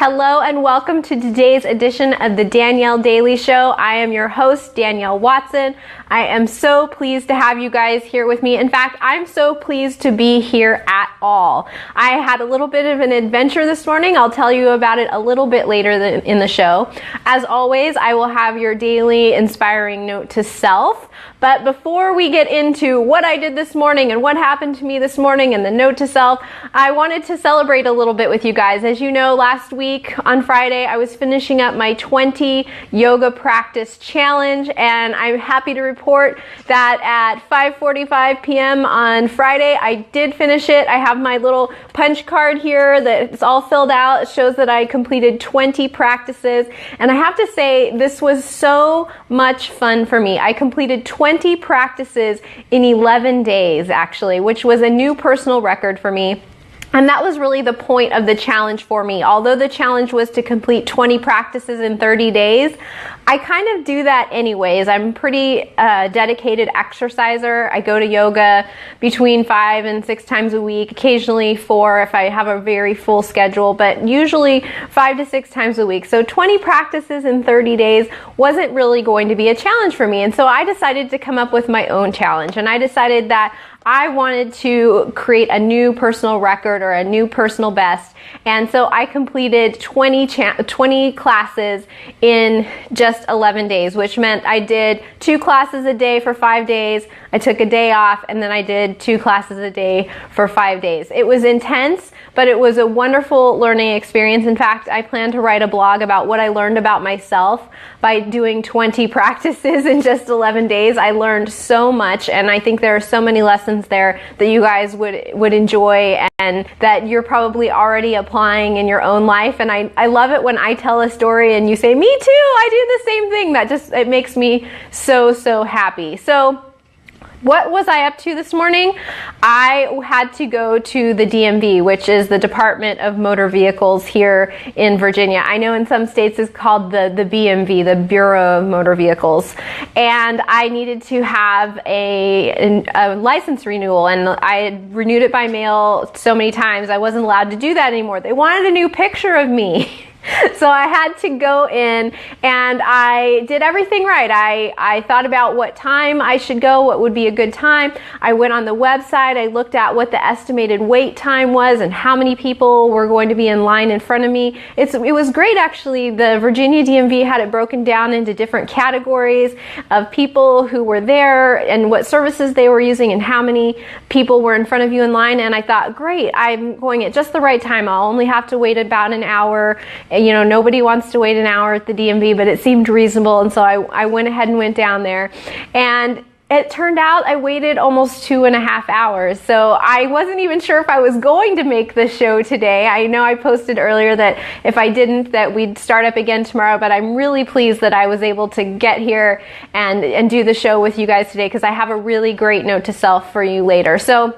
Hello and welcome to today's edition of the Danielle Daily Show. I am your host, Danielle Watson. I am so pleased to have you guys here with me. In fact, I'm so pleased to be here at all. I had a little bit of an adventure this morning. I'll tell you about it a little bit later in the show. As always, I will have your daily inspiring note to self. But before we get into what I did this morning and what happened to me this morning and the note to self, I wanted to celebrate a little bit with you guys. As you know, last week on Friday, I was finishing up my 20 yoga practice challenge, and I'm happy to report that at 5:45 p.m. on Friday, I did finish it. I have my little punch card here that's all filled out. It shows that I completed 20 practices, and I have to say, this was so much fun for me. I completed 20 practices in 11 days, actually, which was a new personal record for me. And that was really the point of the challenge for me. Although the challenge was to complete 20 practices in 30 days, I kind of do that anyways. I'm a pretty dedicated exerciser. I go to yoga between 5 and 6 times a week, occasionally 4 if I have a very full schedule, but usually 5 to 6 times a week. So 20 practices in 30 days wasn't really going to be a challenge for me. And so I decided to come up with my own challenge. And I decided that I wanted to create a new personal record or a new personal best. And so I completed 20 classes in just 11 days, which meant I did 2 classes a day for 5 days. I took a day off, and then I did 2 classes a day for 5 days. It was intense, but it was a wonderful learning experience. In fact, I plan to write a blog about what I learned about myself by doing 20 practices in just 11 days. I learned so much, and I think there are so many lessons there that you guys would enjoy and that you're probably already applying in your own life. And I love it when I tell a story and you say, me too, I do the same thing. It makes me so happy. So what was I up to this morning? I had to go to the DMV, which is the Department of Motor Vehicles here in Virginia. I know in some states it's called the BMV, the Bureau of Motor Vehicles. And I needed to have a license renewal, and I had renewed it by mail so many times I wasn't allowed to do that anymore. They wanted a new picture of me. So I had to go in, and I did everything right. I thought about what time I should go, what would be a good time. I went on the website, I looked at what the estimated wait time was and how many people were going to be in line in front of me. It was great, actually. The Virginia DMV had it broken down into different categories of people who were there and what services they were using and how many people were in front of you in line. And I thought, great, I'm going at just the right time. I'll only have to wait about an hour. You know, nobody wants to wait an hour at the DMV, but it seemed reasonable, and so I went ahead and went down there. And it turned out I waited almost 2.5 hours. So I wasn't even sure if I was going to make the show today. I know I posted earlier that if I didn't, that we'd start up again tomorrow, but I'm really pleased that I was able to get here and do the show with you guys today, because I have a really great note to self for you later. So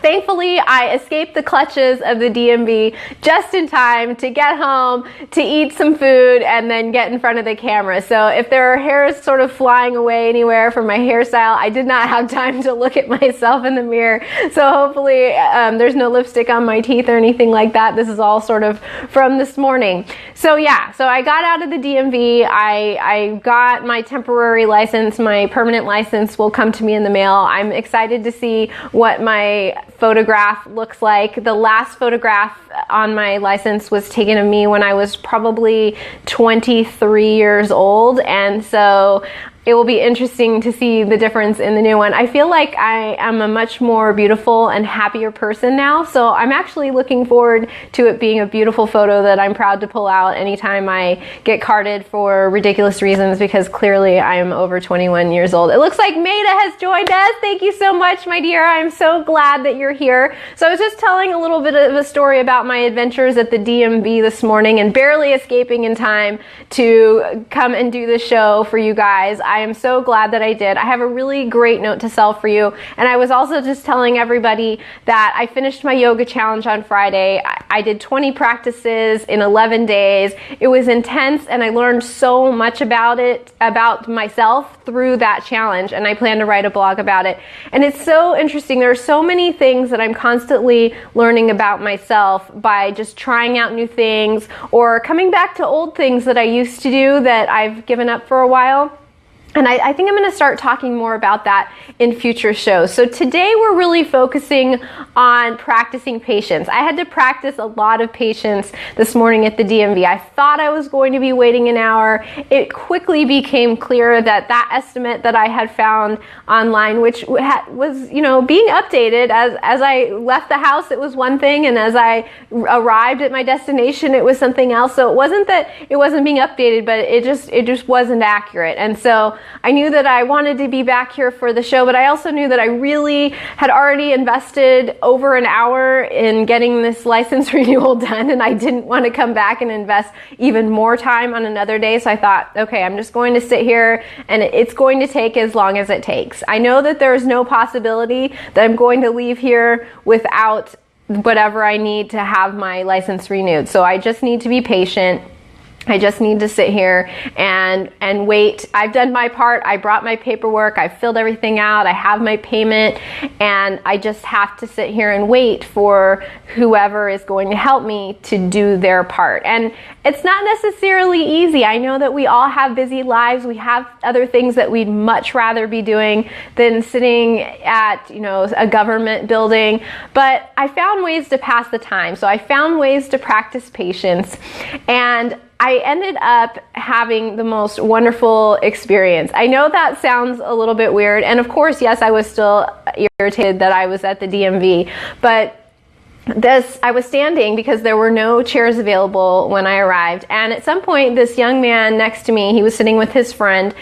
thankfully, I escaped the clutches of the DMV just in time to get home, to eat some food, and then get in front of the camera. So if there are hairs sort of flying away anywhere from my hairstyle, I did not have time to look at myself in the mirror. So hopefully there's no lipstick on my teeth or anything like that. This is all sort of from this morning. So yeah, so I got out of the DMV. I got my temporary license. My permanent license will come to me in the mail. I'm excited to see what my photograph looks like. The last photograph on my license was taken of me when I was probably 23 years old, and so it will be interesting to see the difference in the new one. I feel like I am a much more beautiful and happier person now, so I'm actually looking forward to it being a beautiful photo that I'm proud to pull out anytime I get carded for ridiculous reasons, because clearly I am over 21 years old. It looks like Maida has joined us. Thank you so much, my dear. I'm so glad that you're here. So I was just telling a little bit of a story about my adventures at the DMV this morning and barely escaping in time to come and do the show for you guys. I am so glad that I did. I have a really great note to sell for you. And I was also just telling everybody that I finished my yoga challenge on Friday. I did 20 practices in 11 days. It was intense, and I learned so much about myself through that challenge, and I plan to write a blog about it. And it's so interesting. There are so many things that I'm constantly learning about myself by just trying out new things or coming back to old things that I used to do that I've given up for a while. And I think I'm going to start talking more about that in future shows. So today we're really focusing on practicing patience. I had to practice a lot of patience this morning at the DMV. I thought I was going to be waiting an hour. It quickly became clear that that estimate that I had found online, which was, being updated as I left the house, it was one thing, and as I arrived at my destination, it was something else. So it wasn't that it wasn't being updated, but it just wasn't accurate. And so I knew that I wanted to be back here for the show, but I also knew that I really had already invested over an hour in getting this license renewal done, and I didn't want to come back and invest even more time on another day. So I thought, okay, I'm just going to sit here, and it's going to take as long as it takes. I know that there is no possibility that I'm going to leave here without whatever I need to have my license renewed. So I just need to be patient. I just need to sit here and wait. I've done my part. I brought my paperwork. I filled everything out. I have my payment, and I just have to sit here and wait for whoever is going to help me to do their part. And it's not necessarily easy. I know that we all have busy lives. We have other things that we'd much rather be doing than sitting at, a government building. But I found ways to pass the time. So I found ways to practice patience, and I ended up having the most wonderful experience. I know that sounds a little bit weird, and of course, yes, I was still irritated that I was at the DMV, but I was standing because there were no chairs available when I arrived, and at some point this young man next to me, he was sitting with his friend,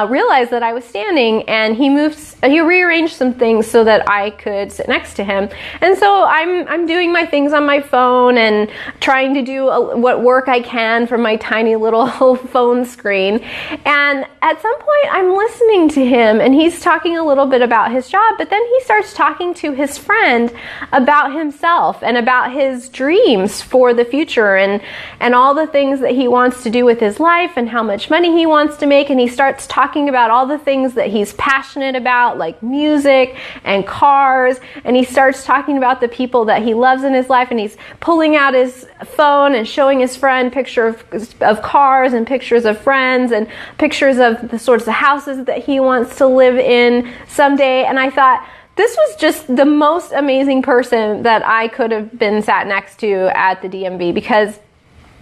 realized that I was standing, and he rearranged some things so that I could sit next to him. And so I'm doing my things on my phone and trying to do what work I can from my tiny little phone screen, and at some point I'm listening to him, and he's talking a little bit about his job, but then he starts talking to his friend about himself and about his dreams for the future and all the things that he wants to do with his life and how much money he wants to make. And he starts talking about all the things that he's passionate about, like music and cars. And he starts talking about the people that he loves in his life. And he's pulling out his phone and showing his friend pictures of cars and pictures of friends and pictures of the sorts of houses that he wants to live in someday. And I thought, this was just the most amazing person that I could have been sat next to at the DMV, because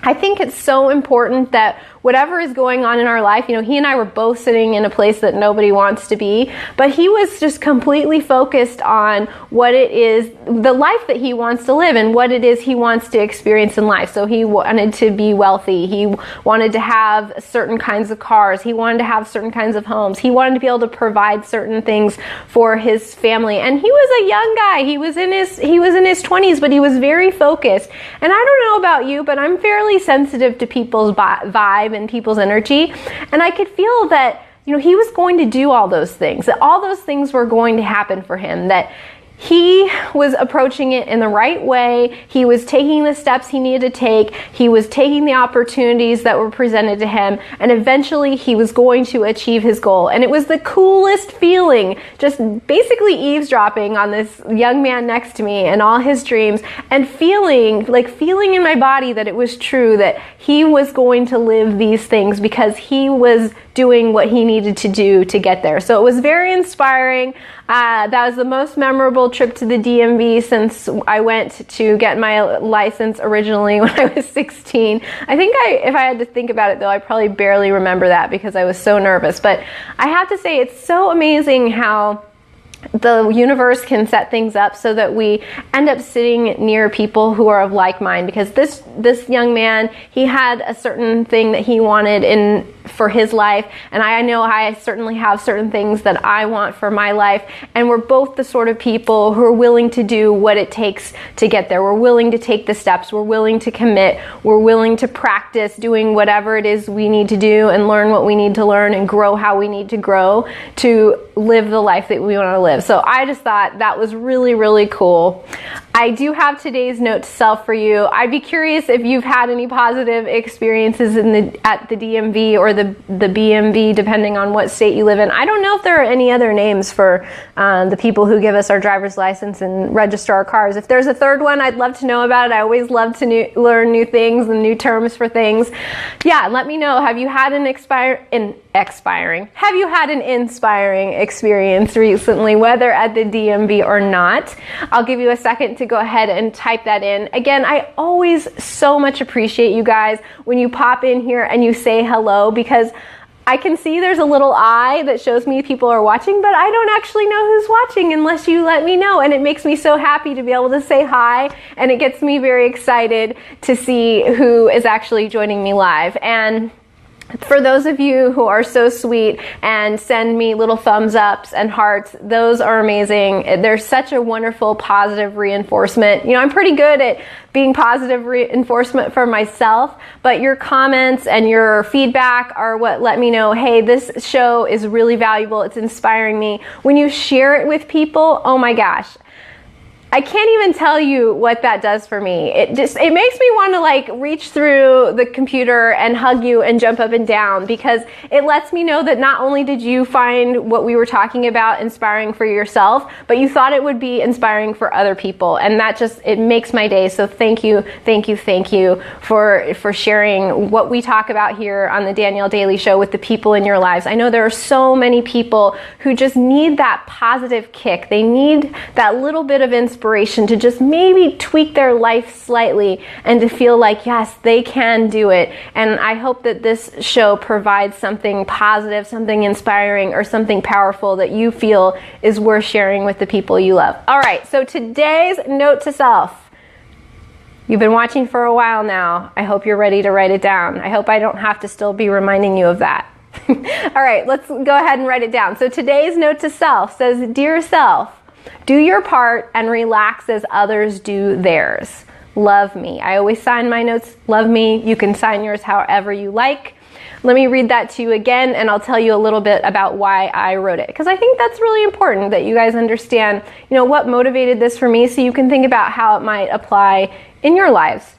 I think it's so important that whatever is going on in our life, he and I were both sitting in a place that nobody wants to be, but he was just completely focused on what it is, the life that he wants to live and what it is he wants to experience in life. So he wanted to be wealthy. He wanted to have certain kinds of cars. He wanted to have certain kinds of homes. He wanted to be able to provide certain things for his family. And he was a young guy. He was in his 20s, but he was very focused. And I don't know about you, but I'm fairly sensitive to people's vibe and people's energy, and I could feel that he was going to do all those things, that all those things were going to happen for him, that he was approaching it in the right way. He was taking the steps he needed to take. He was taking the opportunities that were presented to him, and eventually he was going to achieve his goal. And it was the coolest feeling, just basically eavesdropping on this young man next to me and all his dreams, and feeling in my body that it was true, that he was going to live these things because he was doing what he needed to do to get there. So it was very inspiring. That was the most memorable trip to the DMV since I went to get my license originally when I was 16. I think if I had to think about it though, I probably barely remember that because I was so nervous. But I have to say, it's so amazing how the universe can set things up so that we end up sitting near people who are of like mind, because this young man, he had a certain thing that he wanted in for his life, and I know I certainly have certain things that I want for my life, and we're both the sort of people who are willing to do what it takes to get there. We're willing to take the steps, we're willing to commit, we're willing to practice doing whatever it is we need to do and learn what we need to learn and grow how we need to grow to live the life that we want to live. So I just thought that was really, really cool. I do have today's note to self for you. I'd be curious if you've had any positive experiences at the DMV or the BMV, depending on what state you live in. I don't know if there are any other names for the people who give us our driver's license and register our cars. If there's a third one, I'd love to know about it. I always love to learn new things and new terms for things. Yeah, let me know. Have you had an inspiring experience recently, whether at the DMV or not? I'll give you a second to go ahead and type that in. Again, I always so much appreciate you guys when you pop in here and you say hello, because I can see there's a little eye that shows me people are watching, but I don't actually know who's watching unless you let me know. And it makes me so happy to be able to say hi, and it gets me very excited to see who is actually joining me live. And for those of you who are so sweet and send me little thumbs ups and hearts, those are amazing. There's such a wonderful positive reinforcement. You know, I'm pretty good at being positive reinforcement for myself, but your comments and your feedback are what let me know, hey, this show is really valuable. It's inspiring me. When you share it with people, oh my gosh, I can't even tell you what that does for me. It makes me want to like reach through the computer and hug you and jump up and down, because it lets me know that not only did you find what we were talking about inspiring for yourself, but you thought it would be inspiring for other people. And that just, it makes my day. So thank you for sharing what we talk about here on the Danielle Daily Show with the people in your lives. I know there are so many people who just need that positive kick. They need that little bit of inspiration to just maybe tweak their life slightly and to feel like, yes, they can do it. And I hope that this show provides something positive, something inspiring, or something powerful that you feel is worth sharing with the people you love. All right, so today's note to self. You've been watching for a while now. I hope you're ready to write it down. I hope I don't have to still be reminding you of that. All right, let's go ahead and write it down. So today's note to self says, Dear self, do your part and relax as others do theirs. Love me. I always sign my notes, love me. You can sign yours however you like. Let me read that to you again, and I'll tell you a little bit about why I wrote it, because I think that's really important that you guys understand, you know, what motivated this for me, so you can think about how it might apply in your lives.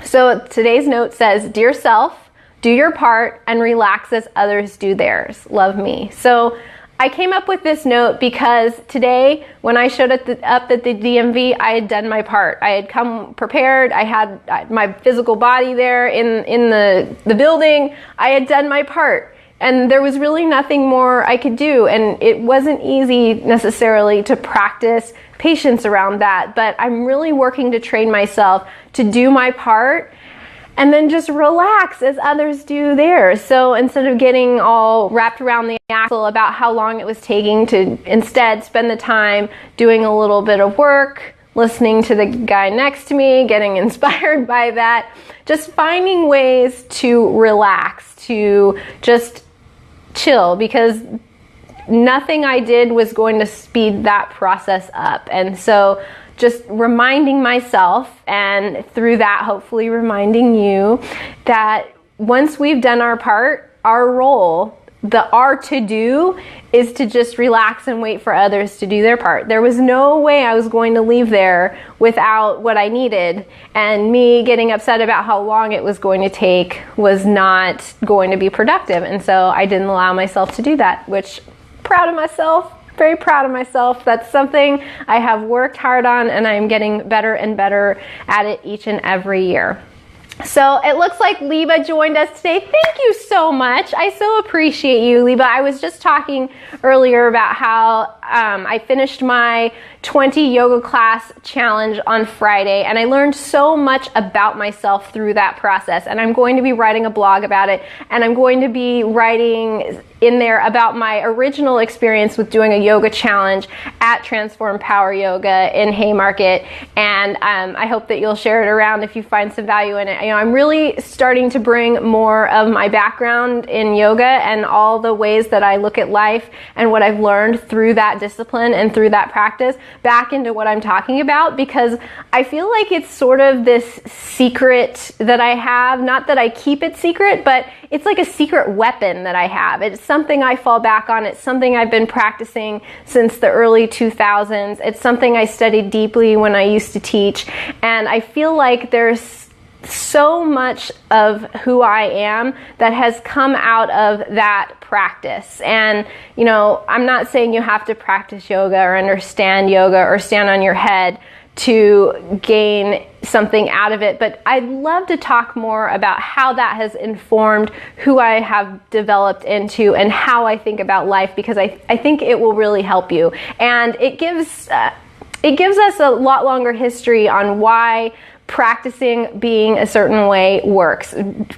So today's note says, Dear self, do your part and relax as others do theirs. Love me. So I came up with this note because today, when I showed up at the DMV, I had done my part. I had come prepared. I had my physical body there in the building. I had done my part. And there was really nothing more I could do. And it wasn't easy necessarily to practice patience around that. But I'm really working to train myself to do my part and then just relax as others do theirs. So instead of getting all wrapped around the axle about how long it was taking, to instead spend the time doing a little bit of work, listening to the guy next to me, getting inspired by that, just finding ways to relax, to just chill, because nothing I did was going to speed that process up. And so just reminding myself, and through that hopefully reminding you, that once we've done our part, our role, our to-do is to just relax and wait for others to do their part. There was no way I was going to leave there without what I needed, and me getting upset about how long it was going to take was not going to be productive. And so I didn't allow myself to do that, which, proud of myself. Very proud of myself. That's something I have worked hard on, and I'm getting better and better at it each and every year. So it looks like Liba joined us today. Thank you so much. I so appreciate you, Liba. I was just talking earlier about how I finished my 20 yoga class challenge on Friday, and I learned so much about myself through that process. And I'm going to be writing a blog about it, and I'm going to be writing in there about my original experience with doing a yoga challenge at Transform Power Yoga in Haymarket. And I hope that you'll share it around if you find some value in it. You know, I'm really starting to bring more of my background in yoga and all the ways that I look at life and what I've learned through that discipline and through that practice back into what I'm talking about, because I feel like it's sort of this secret that I have. Not that I keep it secret, but it's like a secret weapon that I have. It's something I fall back on. It's something I've been practicing since the early 2000s. It's something I studied deeply when I used to teach. And I feel like there's so much of who I am that has come out of that practice. And, you know, I'm not saying you have to practice yoga or understand yoga or stand on your head to gain something out of it, but I'd love to talk more about how that has informed who I have developed into and how I think about life, because I think it will really help you. And it gives us a lot longer history on why practicing being a certain way works.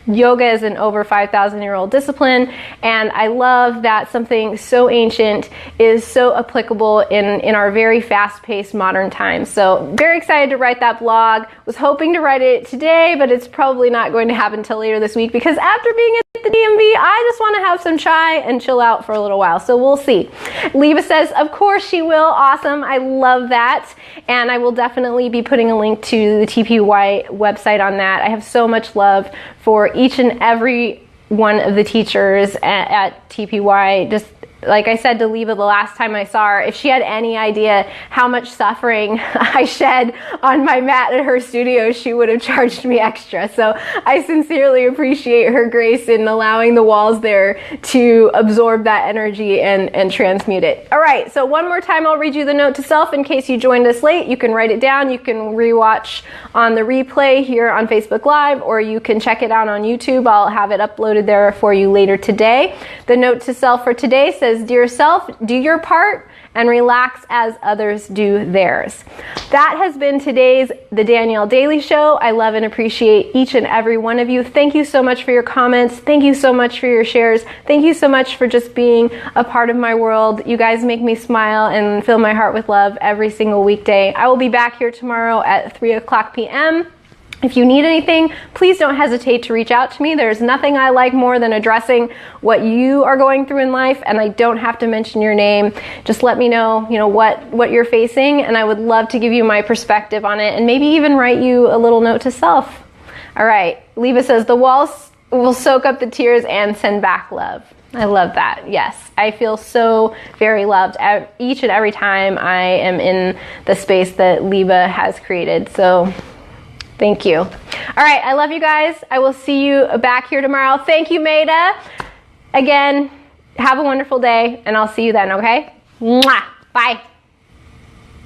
Yoga is an over 5,000-year-old discipline, and I love that something so ancient is so applicable in our very fast-paced modern times. So very excited to write that blog. Was hoping to write it today, but it's probably not going to happen until later this week, because after being at the DMV, I just want to have some chai and chill out for a little while. So we'll see. Leva says, of course she will. Awesome. I love that. And I will definitely be putting a link to the TPY website on that. I have so much love for each and every one of the teachers at TPY. Just like I said to Leva the last time I saw her, if she had any idea how much suffering I shed on my mat at her studio, she would have charged me extra. So I sincerely appreciate her grace in allowing the walls there to absorb that energy and transmute it. All right, so one more time I'll read you the note to self in case you joined us late. You can write it down. You can rewatch on the replay here on Facebook Live, or you can check it out on YouTube. I'll have it uploaded there for you later today. The note to self for today says, dear self, do your part and relax as others do theirs. That has been today's The Danielle Daily Show. I love and appreciate each and every one of you. Thank you so much for your comments. Thank you so much for your shares. Thank you so much for just being a part of my world. You guys make me smile and fill my heart with love every single weekday. I will be back here tomorrow at 3:00 p.m. If you need anything, please don't hesitate to reach out to me. There's nothing I like more than addressing what you are going through in life, and I don't have to mention your name. Just let me know, what you're facing, and I would love to give you my perspective on it and maybe even write you a little note to self. All right, Leva says, the walls will soak up the tears and send back love. I love that. Yes, I feel so very loved each and every time I am in the space that Leva has created. So thank you. All right, I love you guys. I will see you back here tomorrow. Thank you, Maida. Again, have a wonderful day, and I'll see you then, okay? Mwah. Bye.